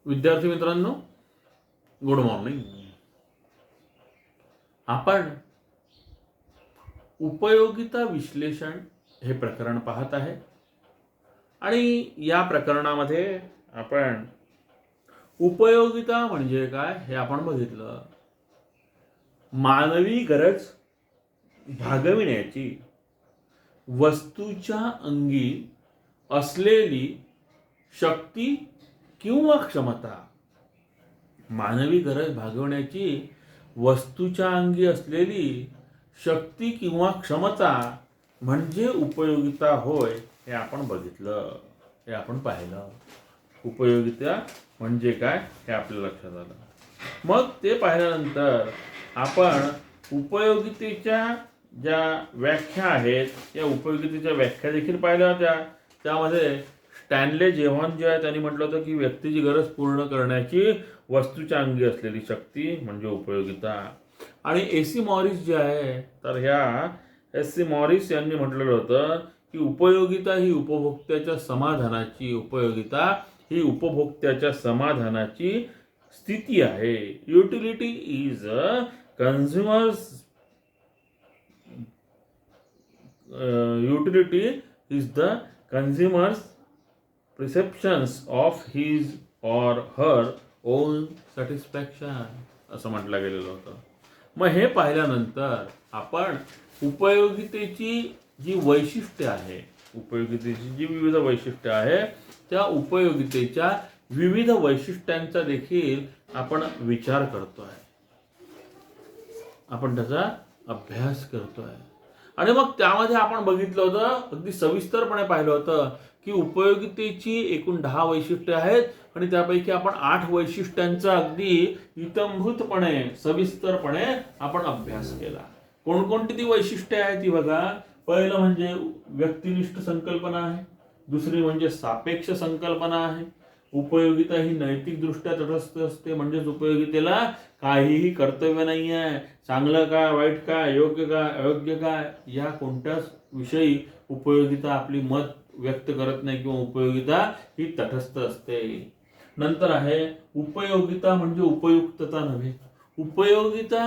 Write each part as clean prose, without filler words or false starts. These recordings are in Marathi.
विद्यार्थी मित्रांनो, गुड मॉर्निंग. आपण उपयोगिता विश्लेषण हे प्रकरण पाहत आहे आणि या प्रकरणामध्ये आपण उपयोगिता म्हणजे काय हे आपण बघितलं. मानवी गरज भागविण्याची वस्तूच्या अंगी असलेली शक्ती किंवा क्षमता. मानवी गरज भागवण्याची वस्तूच्या अंगी असलेली शक्ती किंवा क्षमता म्हणजे उपयोगिता होय, हे आपण बघितलं, हे आपण पाहिलं. उपयोगिता म्हणजे काय हे आपल्या लक्षात आलं. मग ते पाहिल्यानंतर आपण उपयोगितेच्या ज्या व्याख्या आहेत या उपयोगितेच्या व्याख्या देखील पाहिल्या होत्या. त्यामध्ये स्टॅनले जेव्हॉन जे आहे त्यांनी म्हटलं होतं की व्यक्तीची गरज पूर्ण करण्याची वस्तूच्या अंगी असलेली शक्ती म्हणजे उपयोगिता. आणि एसी मॉरिस जे आहे तर ह्या एसी मॉरिस यांनी म्हटलेलं होतं की उपयोगिता ही उपभोक्त्याच्या समाधानाची स्थिती आहे. Utility is consumers utility is the consumer's perceptions of his or her own satisfaction असं म्हटलं गेलेलं होतं. मग हे पाहिल्यानंतर आपण उपयोगितेची जी वैशिष्ट्ये आहे, उपयोगितेची जी विविध वैशिष्ट्ये आहे त्या उपयोगितेच्या विविध वैशिष्ट्यांचा देखील आपण विचार करतोय, आपण त्याचा अभ्यास करतोय. आणि मग त्यामध्ये आपण बघितलं होतं, अगदी सविस्तरपणे पाहिलं होतं की उपयोगितेची एकूण 10 वैशिष्ट्ये आहेत आणि त्यापैकी आपण 8 वैशिष्ट्यांचा अगदी इत्थंभूतपणे सविस्तरपणे आपण अभ्यास केला. कोणकोणती ती वैशिष्ट्ये आहेत ती बघा. पहिलं म्हणजे व्यक्तिनिष्ठ संकल्पना आहे. दुसरी म्हणजे सापेक्ष संकल्पना आहे. उपयोगिता ही नैतिकदृष्ट्या तटस्थ असते, म्हणजेच उपयोगितेला काहीही कर्तव्य नाही आहे. चांगलं काय, वाईट काय, योग्य काय, अयोग्य काय या कोणत्याच विषयी उपयोगिता आपली मत व्यक्त करत नाही किंवा उपयोगिता ही तटस्थ असते. नंतर आहे उपयोगिता म्हणजे उपयुक्तता नव्हे. उपयोगिता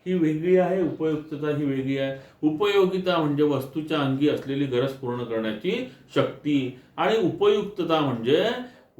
ही वेगळी आहे, उपयुक्तता ही वेगळी आहे. उपयोगिता म्हणजे वस्तूच्या अंगी असलेली गरज पूर्ण करण्याची शक्ती आणि उपयुक्तता म्हणजे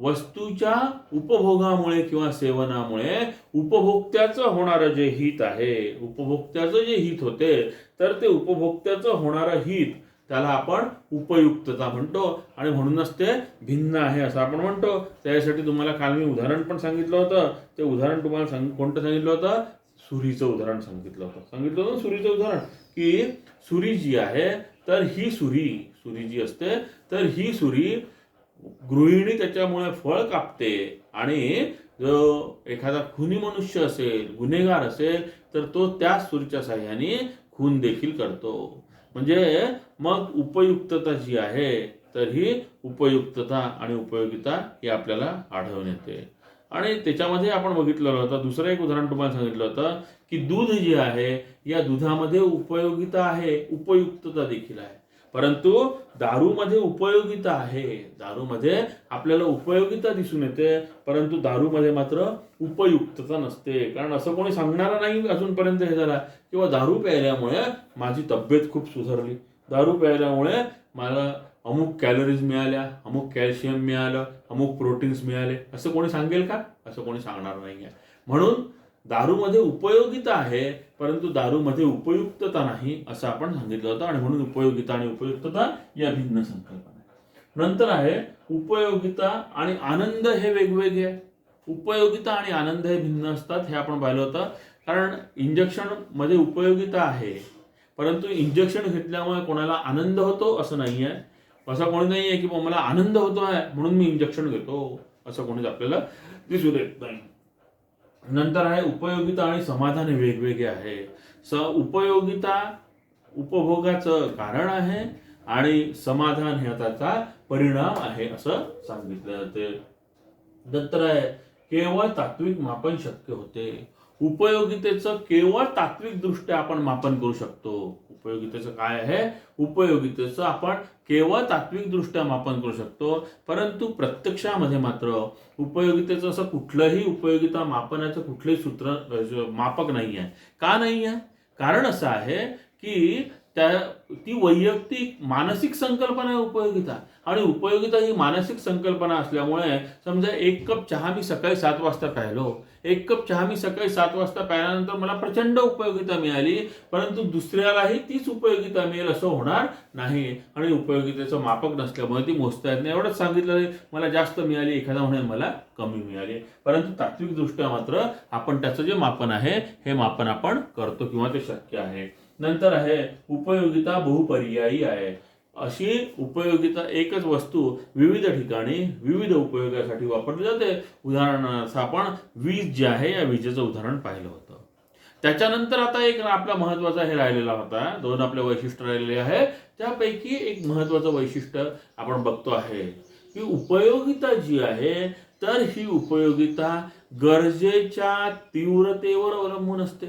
वस्तूच्या उपभोगामुळे किंवा सेवनामुळे उपभोक्त्याचं होणारं जे हित आहे, उपभोक्त्याचं जे हित होते तर ते उपभोक्त्याचं होणारं हित त्याला आपण उपयुक्तता म्हणतो आणि म्हणूनच ते भिन्न आहे असं आपण म्हणतो. त्यासाठी तुम्हाला काल मी उदाहरण पण सांगितलं होतं. ते उदाहरण तुम्हाला कोणतं सांगितलं होतं? सुरीचं उदाहरण सांगितलं होतं. सुरीचं उदाहरण की सुरी जी आहे तर ही सुरी जी असते तर ही सुरी गृहिणी त्याच्यामुळे फळ कापते आणि जो एखादा खुनी मनुष्य असेल, गुन्हेगार असेल तर तो त्या सुरीच्या साह्याने खून देखील करतो. म्हणजे मग उपयुक्तता जी आहे तर ही उपयुक्तता आणि उपयोगिता ही आपल्याला आढळून येते. आणि त्याच्यामध्ये आपण बघितलेलं होतं, दुसरं एक उदाहरण तुम्हाला सांगितलं होतं की दूध जे आहे या दुधामध्ये उपयोगिता आहे, उपयुक्तता देखील आहे. परंतु दारूमध्ये उपयोगिता आहे, दारूमध्ये आपल्याला उपयोगिता दिसून येते परंतु दारूमध्ये मात्र उपयुक्तता नसते. कारण असं कोणी सांगणार नाही अजूनपर्यंत हे झाला किंवा दारू प्यायल्यामुळे माझी तब्येत खूप सुधारली, दारू प्यायल्यामुळे मला अमुक कॅलरीज मिळाल्या, अमुक कॅल्शियम मिळालं, अमुक प्रोटीन्स मिळाले, असं कोणी सांगेल का? असं कोणी सांगणार नाही आहे. म्हणून दारूमध्ये उपयोगिता आहे परंतु दारूमध्ये उपयुक्तता नाही असं आपण सांगितलं होतं आणि म्हणून उपयोगिता आणि उपयुक्तता या भिन्न संकल्पना आहेत. नंतर आहे उपयोगिता आणि आनंद हे वेगवेगळे आहे. उपयोगिता आणि आनंद हे भिन्न असतात हे आपण पाहिलं होतं. कारण इंजेक्शन मध्ये उपयोगिता आहे परंतु इंजेक्शन घेतल्यामुळे कोणाला आनंद होतो असं नाही आहे. असं कोणी नाही आहे की मला आनंद होतो आहे म्हणून मी इंजेक्शन घेतो, असं कोणीच आपल्याला दिसून येत नाही. नंतर आहे उपयोगिता आणि समाधान हे वेगवेगळे आहे. उपयोगिता उपभोगाचं कारण आहे आणि समाधान हे त्याचा परिणाम आहे असं सांगितलं जाते. नंतर आहे केवळ तात्विक मापन शक्य होते. उपयोगितेचं केवळ तात्विक दृष्ट्या आपण मापन करू शकतो. उपयोगितेचं काय आहे? उपयोगितेचं आपण केवळ तात्विक दृष्ट्या मापन करू शकतो, परंतु प्रत्यक्षामध्ये मात्र उपयोगितेचं असं कुठलंही उपयोगिता मापनाचं कुठलंही सूत्र मापक नाही आहे. का नाही आहे? कारण असं आहे की ती वैयक्तिक मानसिक संकल्पना आहे उपयोगिता, आणि उपयोगिता ही मानसिक संकल्पना असल्यामुळे समजा 1 कप चहा मी सकाळी 7 वाजता प्यायलो. 1 कप चहा मी सकाळी 7 वाजता प्यायल्यानंतर मला प्रचंड उपयोगिता मिळाली, परंतु दुसऱ्यालाही तीच उपयोगिता मिळेल असं होणार नाही, आणि उपयोगितेचं मापक नसल्यामुळे ती मोजता येत नाही. एवढंच सांगितलं मला जास्त मिळाली, एखादा म्हणेल मला कमी मिळाली, परंतु तात्विक दृष्ट्या मात्र आपण त्याचं जे मापन आहे हे मापन आपण करतो किंवा ते शक्य आहे. नंतर आहे उपयोगिता बहुपर्यायी आहे. अशी उपयोगिता एकच वस्तू विविध ठिकाणी विविध उपयोगासाठी वापरली जाते. उदाहरणार्थ आपण वीज जी आहे या विजेचं उदाहरण पाहिलं होतं. त्याच्यानंतर आता एक आपला महत्वाचा हे राहिलेला होता, 2 आपले वैशिष्ट्य राहिलेले आहे. त्यापैकी एक महत्वाचं वैशिष्ट्य आपण बघतो आहे की उपयोगिता जी आहे तर ही उपयोगिता गरजेच्या तीव्रतेवर अवलंबून असते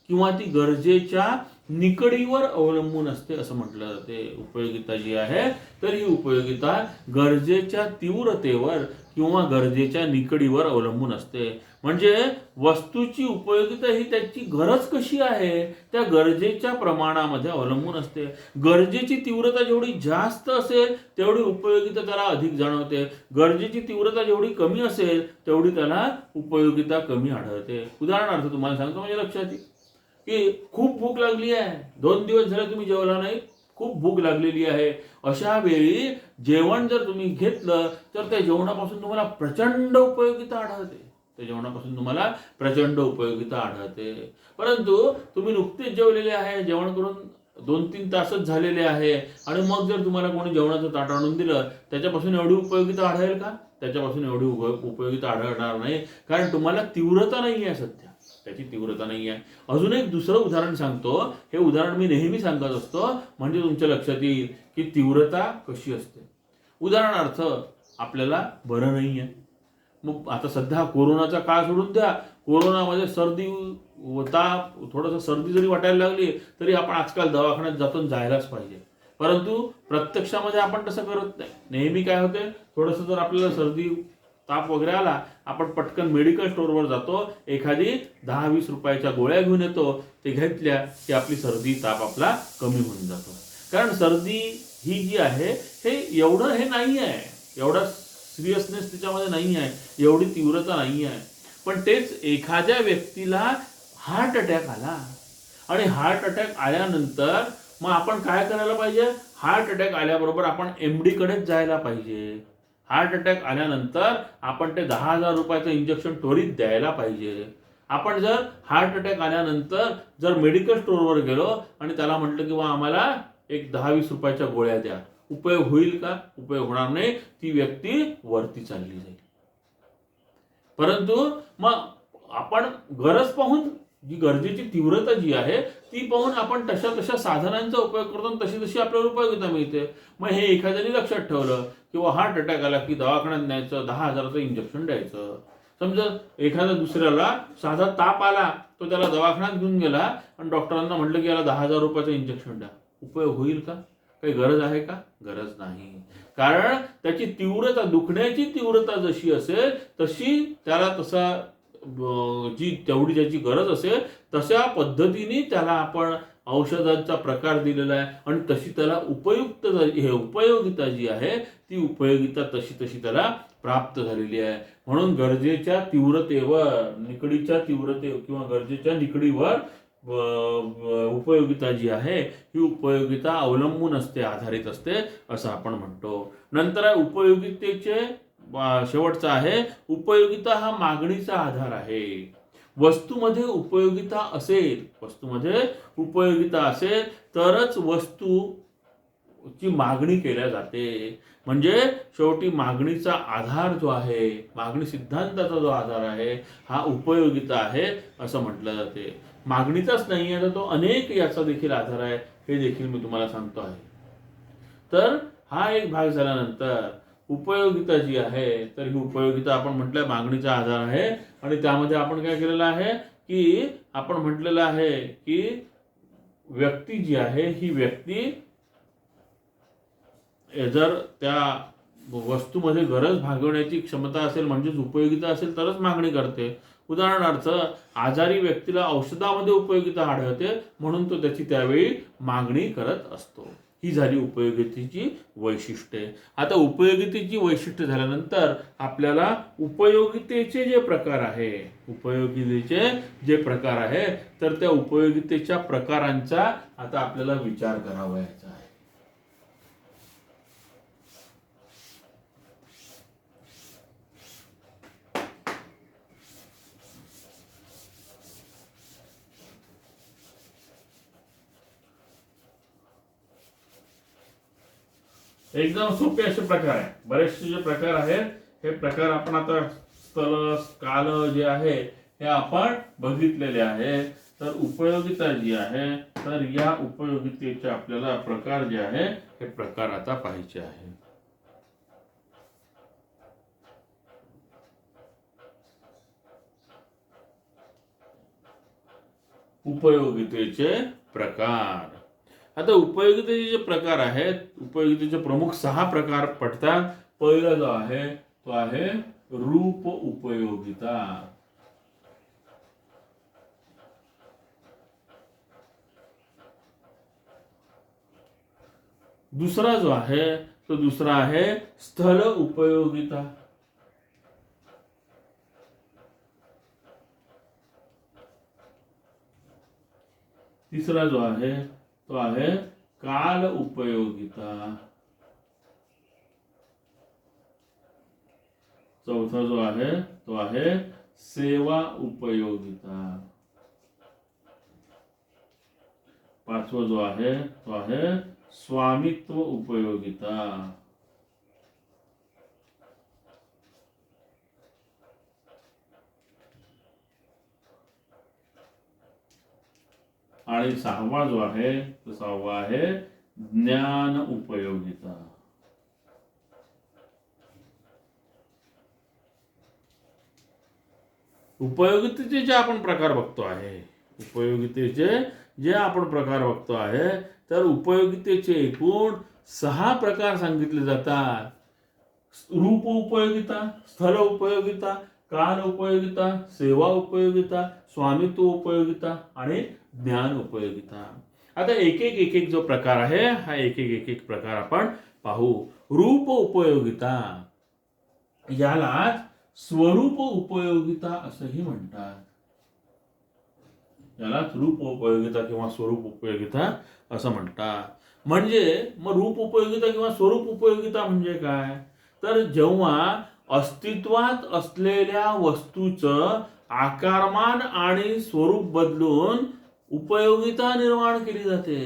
किंवा ती गरजेच्या निकडीवर अवलंबून असते असं म्हटलं जाते. उपयोगिता जी आहे तर ही उपयोगिता गरजेच्या तीव्रतेवर किंवा गरजेच्या निकडीवर अवलंबून असते. म्हणजे वस्तूची उपयोगिता ही त्याची गरज कशी आहे त्या गरजेच्या प्रमाणामध्ये अवलंबून असते. गरजेची तीव्रता जेवढी जास्त असेल तेवढी उपयोगिता त्याला अधिक जाणवते. गरजेची तीव्रता जेवढी कमी असेल तेवढी त्याला उपयोगिता कमी आढळते. उदाहरणार्थ तुम्हाला सांगतो म्हणजे लक्षात येईल की खूप भूक लागली आहे, 2 दिवस झाले तुम्ही जेवला नाही, खूप भूक लागलेली आहे. अशा वेळी जेवण जर तुम्ही घेतलं तर त्या जेवणापासून तुम्हाला प्रचंड उपयोगिता आढळते. त्या जेवणापासून तुम्हाला प्रचंड उपयोगिता आढळते. परंतु तुम्ही नुकतेच जेवलेले आहे, जेवण करून 2-3 तासच झालेले आहे, आणि मग जर तुम्हाला कोणी जेवणाचं ताट आणून दिलं त्याच्यापासून एवढी उपयोगिता आढळेल का? त्याच्यापासून एवढी उपयोगिता आढळणार नाही, कारण तुम्हाला तीव्रता नाही आहे, सध्या त्याची तीव्रता नाही आहे. अजून एक दुसरं उदाहरण सांगतो. हे उदाहरण मी नेहमी सांगत असतो म्हणजे तुमच्या लक्षात येईल की तीव्रता कशी असते. उदाहरणार्थ आपल्याला बरं नाही आहे, मग आता सध्या कोरोनाचा काळ सोडून द्या, कोरोनामध्ये सर्दी ताप थोडंसं सर्दी जरी वाटायला लागली तरी आपण आजकाल दवाखान्यात जातो, जायलाच पाहिजे. परंतु प्रत्यक्षामध्ये आपण तसं करत नाही. नेहमी काय होते, थोडंसं जर आपल्याला सर्दी ताप वगैरे आला आपण पटकन मेडिकल स्टोअरवर जातो, एखादी 10-20 रुपयाच्या गोळ्या घेऊन येतो. ते घेतल्या की आपली सर्दी ताप आपला कमी होऊन जातो. कारण सर्दी ही जी आहे हे एवढं हे नाही आहे, एवढा सिरियसनेस त्याच्यामध्ये नाही आहे, एवढी तीव्रता नाही आहे. पण तेच एखाद्या व्यक्तीला हार्ट अटॅक आला, आणि हार्ट अटॅक आल्यानंतर मग आपण काय करायला पाहिजे? हार्ट अटॅक आल्याबरोबर आपण MD कडेच जायला पाहिजे. हार्ट अटॅक आल्यानंतर आपण ते 10,000 रुपयाचं इंजेक्शन त्वरित द्यायला पाहिजे. आपण जर हार्ट अटॅक आल्यानंतर जर मेडिकल स्टोअरवर गेलो आणि त्याला म्हटलं की आम्हाला एक 10-20 रुपयाच्या गोळ्या द्या, उपयोग होईल का? उपयोग होणार नाही. ती व्यक्ती वरती चालली जाईल. परंतु मग आपण गरज पाहून जी गरजेची तीव्रता जी आहे ती पाहून आपण तशा साधनांचा उपयोग करतो आणि तशी आपल्याला उपयोगिता मिळते. मग हे एखाद्याने लक्षात ठेवलं किंवा हार्ट अटॅक आला की दवाखान्यात न्यायचं, 10,000चं इंजेक्शन द्यायचं. समजा एखाद्या दुसऱ्याला साधा ताप आला, तो त्याला दवाखान्यात घेऊन गेला आणि डॉक्टरांना म्हटलं की याला 10,000 रुपयाचं इंजेक्शन द्या. उपयोग होईल का? काही गरज आहे का? गरज नाही. कारण त्याची तीव्रता, दुखण्याची तीव्रता जशी असेल तशी त्याला तसा जी तेवढी ज्याची गरज असेल तशा पद्धतीने त्याला आपण औषधांचा प्रकार दिलेला आहे, आणि तशी त्याला उपयोगिता जी आहे ती उपयोगिता तशी त्याला प्राप्त झालेली आहे. म्हणून गरजेच्या तीव्रतेवर, निकडीच्या तीव्रते किंवा गरजेच्या निकडीवर उपयोगिता जी आहे ही उपयोगिता अवलंबून असते, आधारित असते असं आपण म्हणतो. नंतर उपयोगितेचे शेवटचा आहे, उपयोगिता हा मागणीचा आधार आहे. वस्तूमध्ये उपयोगिता असेल तरच वस्तूची मागणी केल्या जाते. म्हणजे शेवटी मागणीचा आधार जो आहे, मागणी सिद्धांताचा जो आधार आहे हा उपयोगिता आहे असं म्हटलं जाते. मागणीचाच नाही आहे तर तो अनेक याचा देखील आधार आहे, हे देखील मी तुम्हाला सांगतो आहे. तर हा एक भाग झाल्यानंतर उपयोगिता जी आहे तर ही उपयोगिता आपण म्हटलं मागणीचा आधार आहे, आणि त्यामध्ये आपण काय केलेलं आहे की आपण म्हटलेलं आहे की व्यक्ती जी आहे ही व्यक्ती जर त्या वस्तूमध्ये गरज भागवण्याची क्षमता असेल म्हणजेच उपयोगिता असेल तरच मागणी करते. उदाहरणार्थ आजारी व्यक्तीला औषधामध्ये उपयोगिता आढळते म्हणून तो त्याची त्यावेळी मागणी करत असतो. ही झाली उपयोगितेची वैशिष्ट्ये. आता उपयोगितेची वैशिष्ट्ये झाल्यानंतर आपल्याला उपयोगितेचे जे प्रकार आहे तर त्या उपयोगितेच्या प्रकारांचा आता आपल्याला विचार करावयाचा आहे. एकदम सोपे असे प्रकार आहे. बरेचसे जे प्रकार आहेत हे प्रकार आपण आता स्थल काल जे आहे हे आपण बघितलेले आहे. तर उपयोगिता जी आहे तर या उपयोगितेचे आपल्याला प्रकार जे आहे हे प्रकार आता पाहायचे आहे. उपयोगितेचे प्रकार. आता उपयोगितेचे जे प्रकार आहेत उपयोगितेचे प्रमुख 6 प्रकार पडतात. पहिला जो आहे तो आहे रूप उपयोगिता. दुसरा जो आहे तो दुसरा आहे स्थल उपयोगिता. तिसरा जो आहे तो आहे काल उपयोगिता. चौथा जो आहे तो आहे सेवा उपयोगिता. पाचवा जो आहे तो आहे स्वामित्व उपयोगिता. आणि 6वा जो आहे तो 6वा आहे ज्ञान उपयोगिता. उपयोगितेचे जे आपण प्रकार बघतो आहे तर उपयोगितेचे एकूण 6 प्रकार सांगितले जातात. रूप उपयोगिता, स्थल उपयोगिता, काल उपयोगिता, सेवा उपयोगिता, स्वामित्व उपयोगिता आणि ज्ञान उपयोगिता. आता एक एक जो प्रकार आहे हा एक एक प्रकार आपण पाहू. रूप उपयोगिता याला स्वरूप उपयोगिता असंही म्हणतात. याला रूप उपयोगिता किंवा स्वरूप उपयोगिता असं म्हणतात. म्हणजे मग रूप उपयोगिता किंवा स्वरूप उपयोगिता म्हणजे काय तर जेव्हा अस्तित्वात असलेल्या वस्तूचं आकारमान आणि स्वरूप बदलून उपयोगिता निर्माण केली जाते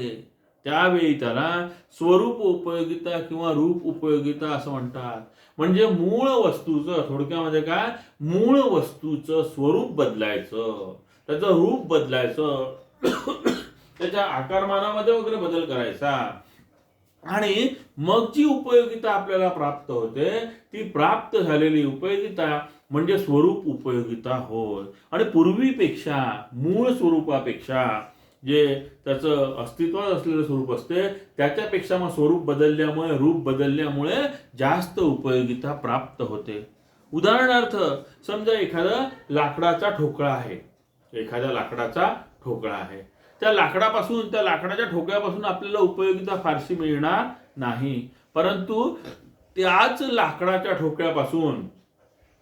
त्यावेळी त्याला स्वरूप उपयोगिता किंवा रूप उपयोगिता असं म्हणतात. म्हणजे मूळ वस्तूचं थोडक्यामध्ये काय मूळ वस्तूचं स्वरूप बदलायचं, त्याचं रूप बदलायचं, त्याच्या आकारमानामध्ये वगैरे बदल करायचा आणि मग जी उपयोगिता आपल्याला प्राप्त होते ती प्राप्त झालेली उपयोगिता म्हणजे स्वरूप उपयोगिता होय. आणि पूर्वीपेक्षा मूळ स्वरूपापेक्षा जे त्याचं अस्तित्वात असलेलं स्वरूप असते त्याच्यापेक्षा मग स्वरूप बदलल्यामुळे रूप बदलल्यामुळे जास्त उपयोगिता प्राप्त होते. उदाहरणार्थ समजा एखादा लाकडाचा ठोकळा आहे. त्या लाकडाच्या ठोकळ्यापासून आपल्याला उपयोगिता फारशी मिळणार नाही. परंतु त्याच लाकडाच्या ठोकळ्यापासून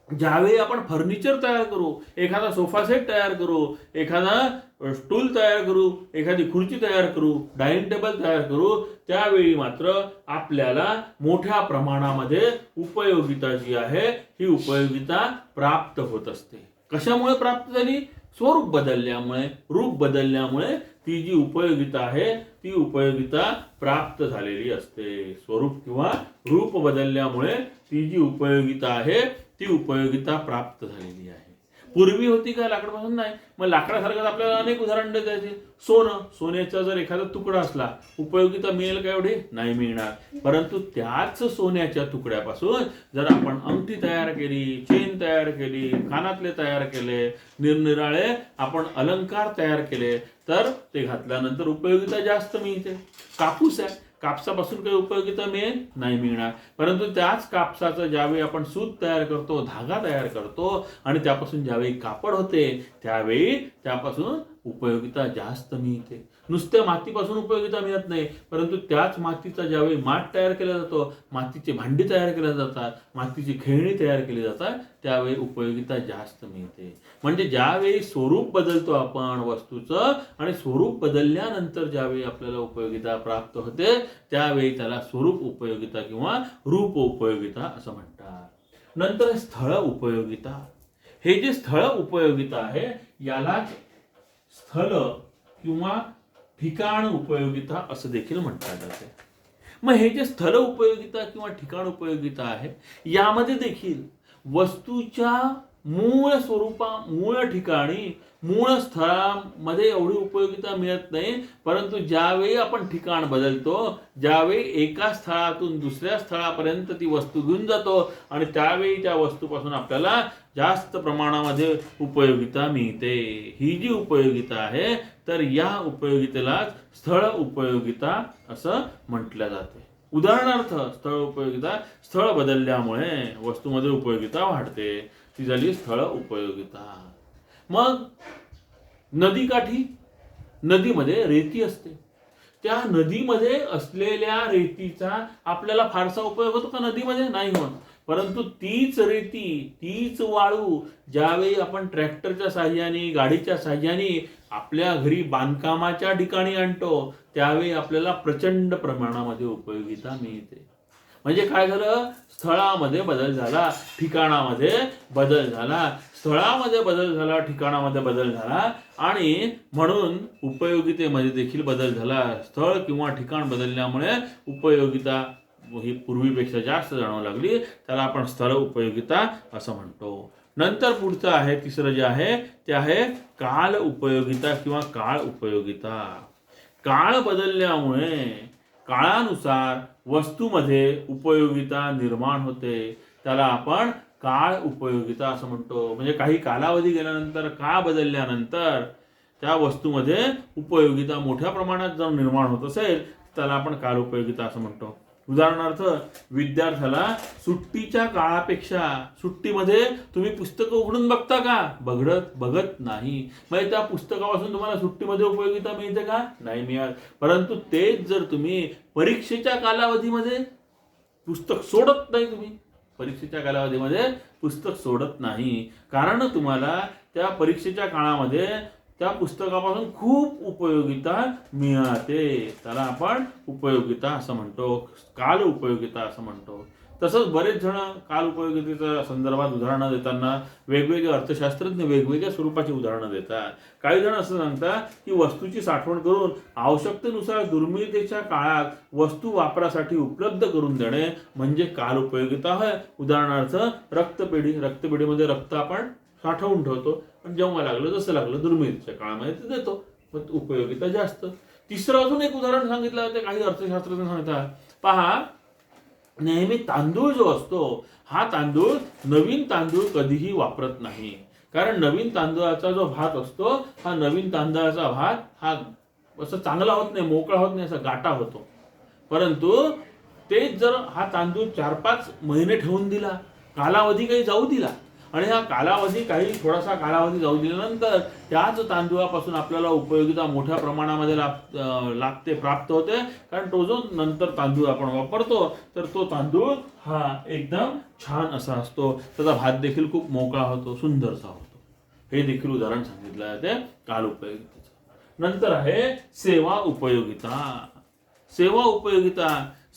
ज्यावेळी आपण फर्निचर तयार करू, एखादा सोफा सेट तयार करू, एखादा स्टूल तयार करू, एखादी खुर्ची तयार करू, डायनिंग टेबल तयार करू त्यावेळी मात्र आपल्याला मोठ्या प्रमाणामध्ये उपयोगिता जी आहे ही उपयोगिता प्राप्त होत असते. कशामुळे प्राप्त झाली? स्वरूप बदलल्यामुळे, रूप बदलल्यामुळे ती जी उपयोगिता आहे ती उपयोगिता प्राप्त झालेली असते. स्वरूप किंवा रूप बदलल्यामुळे ती जी उपयोगिता आहे ती उपयोगिता प्राप्त झालेली आहे. पूर्वी होती का लाकडापासून? नाही. मग लाकडासारखं आपल्याला अनेक उदाहरण देता येते. सोन्याचा जर एखादा तुकडा असला, उपयोगिता मिळेल का एवढी? नाही मिळणार. परंतु त्याच सोन्याच्या तुकड्यापासून जर आपण अंगठी तयार केली, चेन तयार केली, कानातले तयार केले, निरनिराळे आपण अलंकार तयार केले, तर ते घातल्यानंतर उपयोगिता जास्त मिळते. कापूस आहे, कापसापासून काही उपयोगिता मिळेल? नाही मिळणार. परंतु त्याच कापसाचं ज्यावेळी आपण सूत तयार करतो, धागा तयार करतो आणि त्यापासून ज्यावेळी कापड होते, त्यावेळी त्यापासून उपयोगिता जास्त मिळते. नुसत्या मातीपासून उपयोगिता मिळत नाही, परंतु त्याच मातीचा ज्यावेळी माठ तयार केला जातो, मातीची भांडी तयार केल्या जातात, मातीची खेळणी तयार केली जातात, त्यावेळी उपयोगिता जास्त मिळते. म्हणजे ज्यावेळी स्वरूप बदलतो आपण वस्तूचं आणि स्वरूप बदलल्यानंतर ज्यावेळी आपल्याला उपयोगिता प्राप्त होते, त्यावेळी त्याला स्वरूप उपयोगिता किंवा रूप उपयोगिता असं म्हणतात. नंतर स्थळ उपयोगिता. हे जे स्थळ उपयोगिता आहे, यालाच स्थल किंवा ठिकाण उपयोगिता असं देखील म्हटलं जाते. मग हे जे स्थल उपयोगिता किंवा ठिकाण उपयोगिता आहे, यामध्ये देखील वस्तूच्या मूळ मूळ ठिकाणी, मूळ स्थळामध्ये एवढी उपयोगिता मिळत नाही. परंतु ज्यावेळी आपण ठिकाण बदलतो, ज्यावेळी एका स्थळातून दुसऱ्या स्थळापर्यंत ती वस्तू घेऊन जातो आणि त्यावेळी त्या वस्तूपासून आपल्याला जास्त प्रमाणामध्ये उपयोगिता मिळते. ही जी उपयोगिता आहे, तर या उपयोगितेला स्थळ उपयोगिता असं म्हटलं जाते. उदाहरणार्थ स्थळ उपयोगिता, स्थळ बदलल्यामुळे वस्तूमध्ये उपयोगिता वाढते, ती झाली स्थळ उपयोगिता. मग नदीकाठी, नदीमध्ये रेती असते, त्या नदीमध्ये असलेल्या रेतीचा आपल्याला फारसा उपयोग होतो का नदीमध्ये? नाही होत. परंतु तीच रेती, तीच वाळू ज्यावेळी आपण ट्रॅक्टरच्या साहाय्याने, गाडीच्या साहाय्याने आपल्या घरी बांधकामाच्या ठिकाणी आणतो, त्यावेळी आपल्याला प्रचंड प्रमाणामध्ये उपयोगिता मिळते. म्हणजे काय झालं? स्थळामध्ये बदल झाला, ठिकाणामध्ये बदल झाला. स्थळामध्ये बदल झाला, ठिकाणामध्ये बदल झाला आणि म्हणून उपयोगितेमध्ये देखील बदल झाला. स्थळ किंवा ठिकाण बदलल्यामुळे उपयोगिता ही पूर्वीपेक्षा जास्त जाणवू लागली, त्याला आपण स्थळ उपयोगिता असं म्हणतो. नंतर पुढचं आहे, तिसरं जे आहे ते आहे काल उपयोगिता किंवा काळ उपयोगिता. काळ बदलल्यामुळे काळानुसार वस्तूमध्ये उपयोगिता निर्माण होते, त्याला आपण काळ उपयोगिता असं म्हणतो. म्हणजे काही कालावधी गेल्यानंतर, काळ बदलल्यानंतर त्या वस्तूमध्ये उपयोगिता मोठ्या प्रमाणात जर निर्माण होत असेल, त्याला आपण काल उपयोगिता असं म्हणतो. उदाहरणार्थ, विद्यार्थ्याला सुट्टीच्या काळापेक्षा, सुट्टीमध्ये तुम्ही पुस्तकं उघडून बघता का? बघत नाही. म्हणजे त्या पुस्तकापासून तुम्हाला सुट्टीमध्ये उपयोगिता मिळते का? नाही मिळत. परंतु तेच जर तुम्ही परीक्षेच्या कालावधीमध्ये पुस्तक सोडत नाही, तुम्ही परीक्षेच्या कालावधीमध्ये पुस्तक सोडत नाही, कारण तुम्हाला त्या परीक्षेच्या काळामध्ये त्या पुस्तकापासून खूप उपयोगिता मिळते, त्याला आपण उपयोगिता असं म्हणतो, काल उपयोगिता असं म्हणतो. तसंच बरेच जण काल उपयोगितेच्या संदर्भात उदाहरणं देताना वेगवेगळे अर्थशास्त्रज्ञ वेगवेगळ्या स्वरूपाची उदाहरणं देतात. काही जण असं सांगतात की वस्तूची साठवण करून आवश्यकतेनुसार दुर्मिळतेच्या काळात वस्तू वापरासाठी उपलब्ध करून देणे म्हणजे काल उपयोगिता आहे. उदाहरणार्थ, रक्तपेढीमध्ये रक्त आपण साठवून ठेवतो, पण जेव्हा लागलं, जसं लागलं दुर्मिळतेच्या काळामध्ये ते देतो, पण उपयोगिता जास्त. तिसरं अजून एक उदाहरण सांगितलं ते काही अर्थशास्त्रज्ञ सांगतात. पहा, नेहमी तांदूळ जो असतो, हा तांदूळ नवीन तांदूळ कधीही वापरत नाही, कारण नवीन तांदूळाचा जो भात असतो, हा नवीन तांदळाचा भात हा असं चांगला होत नाही, मोकळा होत नाही, असा गाटा होतो. परंतु तेच जर हा तांदूळ 4-5 महिने ठेवून दिला, कालावधी काही जाऊ दिला, आणि हा कालावधी थोडासा कालावधी जाऊ दिल्यानंतर त्याच तांदूळापासून आपल्याला उपयोगिता मोठ्या प्रमाणामध्ये लागते, प्राप्त होते, कारण तो जो नंतर तांदूळ आपण वापरतो, तर तो तांदूळ हा एकदम छान असा असतो, त्याचा भात देखील खूप मोकळा होतो, सुंदरसा होतो. हे देखील उदाहरण सांगितलं आहे काल उपयोगितेचं. नंतर आहे सेवा उपयोगिता. सेवा उपयोगिता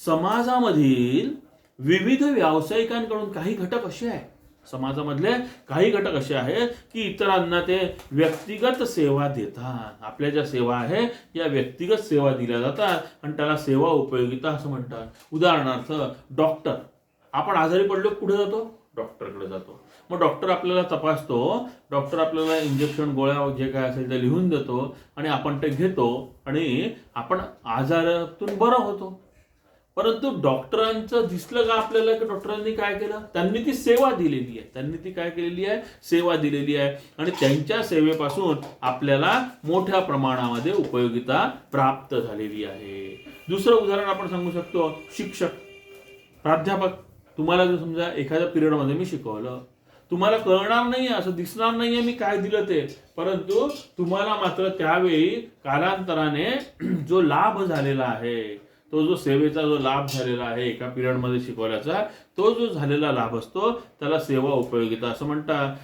समाजामधील विविध व्यावसायिकांकडून काही घटक असे आहेत, समाजामधले काही घटक असे आहेत की इतरांना ते व्यक्तिगत सेवा देतात. आपल्या ज्या सेवा आहे या व्यक्तिगत सेवा दिल्या जातात आणि त्याला सेवा उपयोगिता असं म्हणतात. उदाहरणार्थ, डॉक्टर, आपण आजारी पडलो कुठे जातो? डॉक्टरकडे जातो. मग डॉक्टर आपल्याला तपासतो, डॉक्टर आपल्याला इंजेक्शन गोळ्या जे काय असेल ते लिहून देतो आणि आपण ते घेतो आणि आपण आजारातून बरं होतो. परंतु डॉक्टरांचं दिसलं का आपल्याला की डॉक्टरांनी काय केलं, त्यांनी ती सेवा दिलेली आहे, त्यांनी ती काय केलेली आहे, सेवा दिलेली आहे आणि त्यांच्या सेवेपासून आपल्याला मोठ्या प्रमाणामध्ये उपयोगिता प्राप्त झालेली आहे. दुसरं उदाहरण आपण सांगू शकतो, शिक्षक, प्राध्यापक. तुम्हाला जर समजा एखाद्या पिरियडमध्ये मी शिकवलं, तुम्हाला कळणार नाही, असं दिसणार नाहीये मी काय दिलं ते, परंतु तुम्हाला मात्र त्यावेळी कालांतराने जो लाभ झालेला आहे, तो जो सेवेचा जो लाभ झालेला आहे एका पिरियडमध्ये शिकवल्याचा, तो जो झालेला लाभ असतो त्याला सेवा उपयोगिता असं म्हणतात.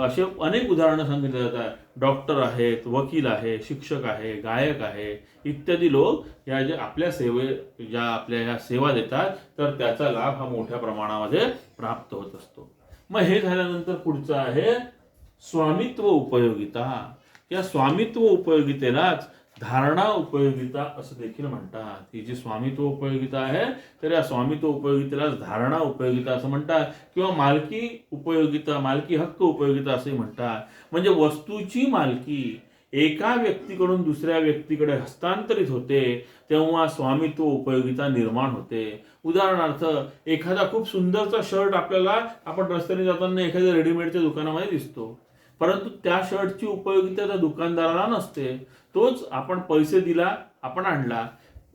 असे अनेक उदाहरणं सांगितले जातात. डॉक्टर आहेत, वकील आहे, शिक्षक आहे, गायक आहे, इत्यादी लोक या जे आपल्या ज्या आपल्या ह्या सेवा देतात तर त्याचा लाभ हा मोठ्या प्रमाणामध्ये प्राप्त होत असतो. मग हे झाल्यानंतर पुढचं आहे स्वामित्व उपयोगिता. या स्वामित्व उपयोगितेलाच धारणा उपयोगिता असं देखील म्हणतात. ही जी स्वामित्व उपयोगिता आहे तर या स्वामित्व उपयोगितेला धारणा उपयोगिता असं म्हणतात किंवा मालकी उपयोगिता, मालकी हक्क उपयोगिता असे म्हणतात. म्हणजे वस्तूची मालकी एका व्यक्तीकडून दुसऱ्या व्यक्तीकडे हस्तांतरित होते तेव्हा स्वामित्व उपयोगिता निर्माण होते. उदाहरणार्थ, एखादा खूप सुंदरचा शर्ट आपल्याला आपण रस्त्याने जाताना एखाद्या रेडीमेडच्या दुकानामध्ये दिसतो, परंतु त्या शर्टची उपयोगिता त्या दुकानदाराला नसते. तोच आपण पैसे दिला, आपण आणला.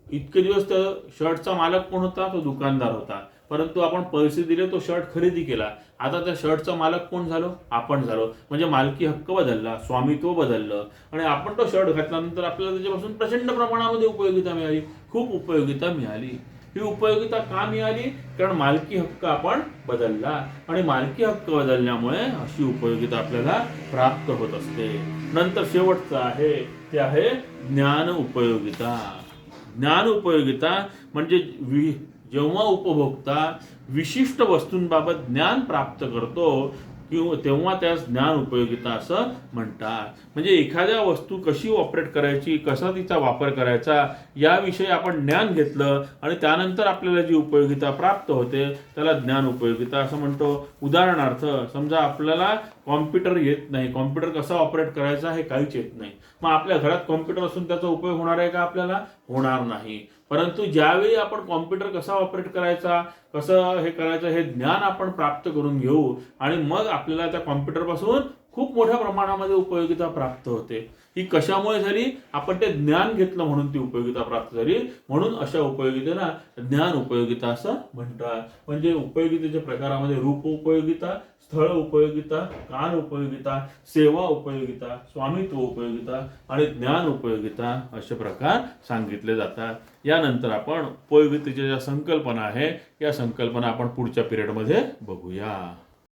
इतके दिवस त्या शर्टचा मालक कोण होता, तो दुकानदार होता, परंतु आपण पैसे दिले, तो शर्ट खरेदी केला. आता त्या शर्टचा मालक कोण झालो, आपण झालो. म्हणजे मालकी हक्क बदलला, स्वामित्व बदललं आणि आपण तो शर्ट घातल्यानंतर आपल्याला त्याच्यापासून प्रचंड प्रमाणामध्ये उपयोगिता मिळाली, खूप उपयोगिता मिळाली. ही उपयोगिता का मिळाली, कारण मालकी हक्क आपण बदलला आणि मालकी हक्क बदलल्यामुळे अशी उपयोगिता आपल्याला प्राप्त होत असते. नंतर शेवटचं आहे ते आहे ज्ञान उपयोगिता. ज्ञान उपयोगिता म्हणजे जेव्हा उपभोक्ता विशिष्ट वस्तूंबाबत ज्ञान प्राप्त करतो तेव्हा त्यास ज्ञान उपयोगिता असं म्हणतात. म्हणजे एखाद्या वस्तू कशी ऑपरेट करायची, कसा तिचा वापर करायचा याविषयी आपण ज्ञान घेतलं आणि त्यानंतर आपल्याला जी उपयोगिता प्राप्त होते त्याला ज्ञान उपयोगिता असं म्हणतो. उदाहरणार्थ, समजा आपल्याला कॉम्प्युटर येत नाही, कॉम्प्युटर कसा ऑपरेट करायचा हे काहीच येत नाही, मग आपल्या घरात कॉम्प्युटर असून त्याचा उपयोग होणार आहे का, आपल्याला होणार नाही. परंतु ज्यावेळी आपण कॉम्प्युटर कसा ऑपरेट करायचा, कसं हे करायचं हे ज्ञान आपण प्राप्त करून घेऊ आणि मग आपल्याला त्या कॉम्प्युटरपासून खूप मोठ्या प्रमाणामध्ये उपयोगिता प्राप्त होते. ही कशामुळे झाली, आपण ते ज्ञान घेतलं म्हणून ती उपयोगिता प्राप्त झाली. म्हणून अशा उपयोगितेला ज्ञान उपयोगिता असं म्हणतात. म्हणजे उपयोगितेच्या प्रकारामध्ये रूप उपयोगिता, स्थळ उपयोगिता, कान उपयोगिता, सेवा उपयोगिता, स्वामित्व उपयोगिता आणि ज्ञान उपयोगिता असे प्रकार सांगितले जातात. यानंतर आपण उपयोगितेच्या ज्या संकल्पना आहे या संकल्पना आपण पुढच्या पिरियडमध्ये बघूया.